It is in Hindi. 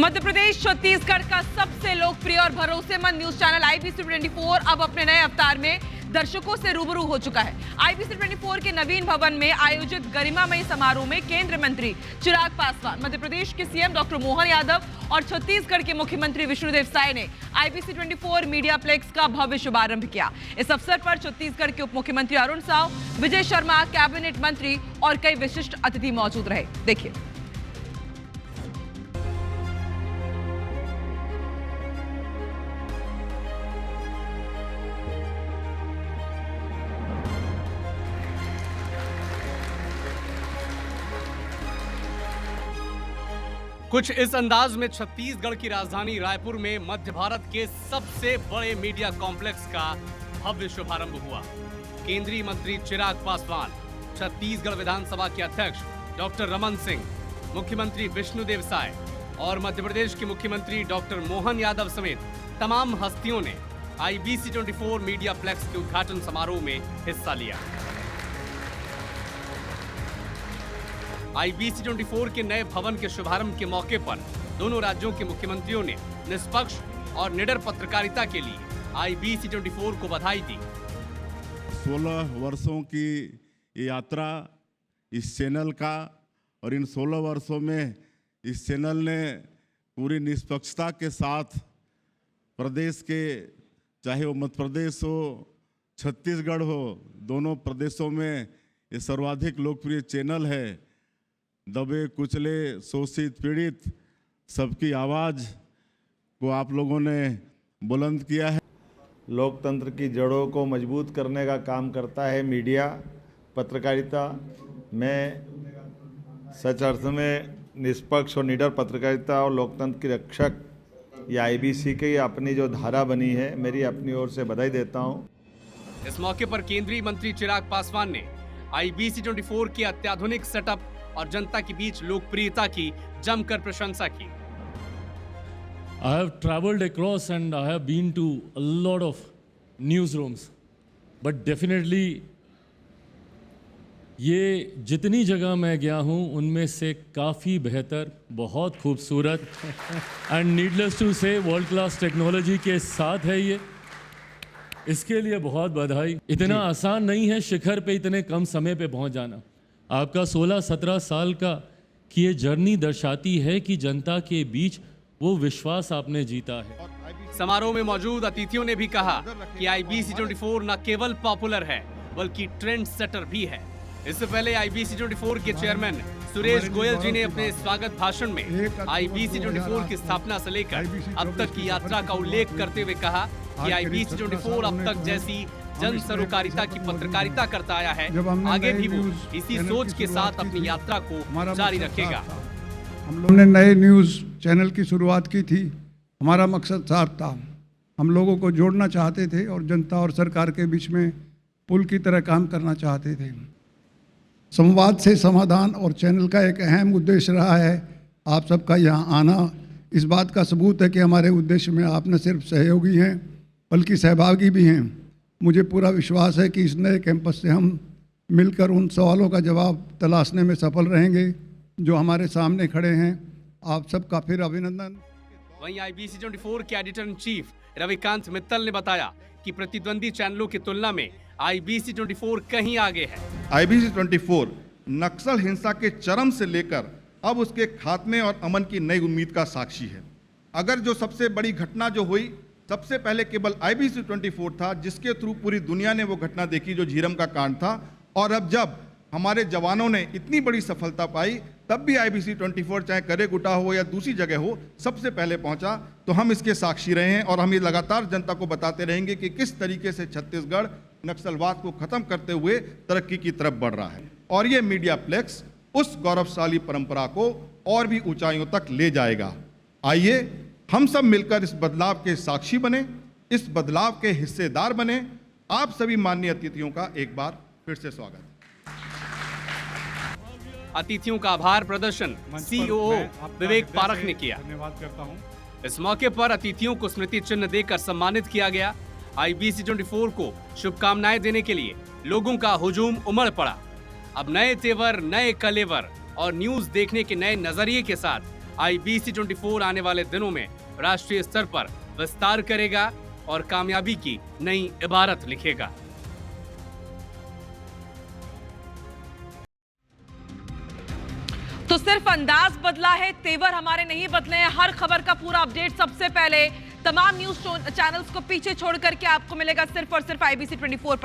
मध्य प्रदेश छत्तीसगढ़ का सबसे लोकप्रिय और भरोसेमंद न्यूज चैनल आईबीसी 24 अब अपने नए अवतार में दर्शकों से रूबरू हो चुका है। आईबीसी 24 के नवीन भवन में आयोजित गरिमामयी समारोह में केंद्रीय मंत्री चिराग पासवान, मध्य प्रदेश के सीएम डॉक्टर मोहन यादव और छत्तीसगढ़ के मुख्यमंत्री विष्णुदेव साय ने आईबीसी 24 मीडिया प्लेक्स का भव्य शुभारंभ किया। इस अवसर पर छत्तीसगढ़ के उप मुख्यमंत्री अरुण साव, विजय शर्मा, कैबिनेट मंत्री और कई विशिष्ट अतिथि मौजूद रहे। देखिए। कुछ इस अंदाज में छत्तीसगढ़ की राजधानी रायपुर में मध्य भारत के सबसे बड़े मीडिया कॉम्प्लेक्स का भव्य शुभारंभ हुआ। केंद्रीय मंत्री चिराग पासवान, छत्तीसगढ़ विधानसभा के अध्यक्ष डॉक्टर रमन सिंह, मुख्यमंत्री विष्णुदेव साय और मध्य प्रदेश के मुख्यमंत्री डॉक्टर मोहन यादव समेत तमाम हस्तियों ने आईबीसी 24 मीडिया प्लेक्स के उद्घाटन समारोह में हिस्सा लिया। आईबीसी 24 के नए भवन के शुभारंभ के मौके पर दोनों राज्यों के मुख्यमंत्रियों ने निष्पक्ष और निडर पत्रकारिता के लिए आईबीसी 24 को बधाई दी। 16 वर्षों की यात्रा इस चैनल का, और इन 16 वर्षों में इस चैनल ने पूरी निष्पक्षता के साथ प्रदेश के, चाहे वो मध्य प्रदेश हो, छत्तीसगढ़ हो, दोनों प्रदेशों में ये सर्वाधिक लोकप्रिय चैनल है। दबे कुचले, शोषित, पीड़ित सबकी आवाज़ को आप लोगों ने बुलंद किया है। लोकतंत्र की जड़ों को मजबूत करने का काम करता है मीडिया, पत्रकारिता। मैं सच अर्थ में निष्पक्ष और निडर पत्रकारिता और लोकतंत्र की रक्षक ये आईबीसी की अपनी जो धारा बनी है, मेरी अपनी ओर से बधाई देता हूँ। इस मौके पर केंद्रीय मंत्री चिराग पासवान ने आईबीसी 24 के अत्याधुनिक सेटअप और जनता के बीच लोकप्रियता की जमकर प्रशंसा की। I have traveled across and I have been to a lot of newsrooms, but definitely ये जितनी जगह मैं गया हूँ उनमें से काफ़ी बेहतर, बहुत खूबसूरत एंड नीडलेस टू से वर्ल्ड क्लास टेक्नोलॉजी के साथ है ये। इसके लिए बहुत बधाई। इतना आसान नहीं है शिखर पे इतने कम समय पे पहुँच जाना। आपका 16-17 साल का की ये जर्नी दर्शाती है कि जनता के बीच वो विश्वास आपने जीता है। समारोह में मौजूद अतिथियों ने भी कहा कि आईबीसी 24 न केवल पॉपुलर है बल्कि ट्रेंड सेटर भी है। इससे पहले आईबीसी 24 के चेयरमैन सुरेश गोयल जी ने अपने स्वागत भाषण में आईबीसी 24 की स्थापना से लेकर अब तक की यात्रा का उल्लेख करते हुए कहा कि आईबीसी 24 अब तक जैसी जन सरोकारिता की पत्रकारिता करता आया है, आगे भी वो इसी सोच के साथ अपनी यात्रा को जारी रखेगा। हम लोगों ने नए न्यूज़ चैनल की शुरुआत की थी। हमारा मकसद साफ था, हम लोगों को जोड़ना चाहते थे और जनता और सरकार के बीच में पुल की तरह काम करना चाहते थे। संवाद से समाधान और चैनल का एक अहम उद्देश्य रहा है। आप सबका यहाँ आना इस बात का सबूत है कि हमारे उद्देश्य में आप न सिर्फ सहयोगी हैं बल्कि सहभागी भी हैं। मुझे पूरा विश्वास है कि इस नए कैंपस से हम मिलकर उन सवालों का जवाब तलाशने में सफल रहेंगे जो हमारे सामने खड़े हैं। आप सबका फिर अभिनंदन। वहीं आईबीसी 24 के editor in chief Ravikant Mittal ने बताया कि प्रतिद्वंदी चैनलों की तुलना में आईबीसी 24 कहीं आगे है। आईबीसी 24 नक्सल हिंसा के चरम से लेकर अब उसके खात्मे और अमन की नई उम्मीद का साक्षी है। अगर जो सबसे बड़ी घटना जो हुई, सबसे पहले केवल आईबीसी 24 था जिसके थ्रू पूरी दुनिया ने वो घटना देखी जो झीरम का कांड था। और अब जब हमारे जवानों ने इतनी बड़ी सफलता पाई, तब भी आईबीसी 24 चाहे करेगुटा हो या दूसरी जगह हो, सबसे पहले पहुंचा। तो हम इसके साक्षी रहे हैं और हम ये लगातार जनता को बताते रहेंगे कि किस तरीके से छत्तीसगढ़ नक्सलवाद को खत्म करते हुए तरक्की की तरफ बढ़ रहा है। और ये मीडिया प्लेक्स उस गौरवशाली परंपरा को और भी ऊंचाइयों तक ले जाएगा। आइए हम सब मिलकर इस बदलाव के साक्षी बने, इस बदलाव के हिस्सेदार बने। आप सभी माननीय अतिथियों का एक बार फिर से स्वागत। अतिथियों का आभार प्रदर्शन सीओओ विवेक पारख ने किया। धन्यवाद करता हूँ। इस मौके पर अतिथियों को स्मृति चिन्ह देकर सम्मानित किया गया। आईबीसी 24 को शुभकामनाएं देने के लिए लोगों का हुजूम उमड़ पड़ा। अब नए तेवर, नए कलेवर और न्यूज देखने के नए नजरिए के साथ आईबीसी 24 आने वाले दिनों में राष्ट्रीय स्तर पर विस्तार करेगा और कामयाबी की नई इबारत लिखेगा। तो सिर्फ अंदाज बदला है, तेवर हमारे नहीं बदले हैं। हर खबर का पूरा अपडेट सबसे पहले तमाम न्यूज चैनल्स को पीछे छोड़ करके आपको मिलेगा सिर्फ और सिर्फ IBC 24 पर।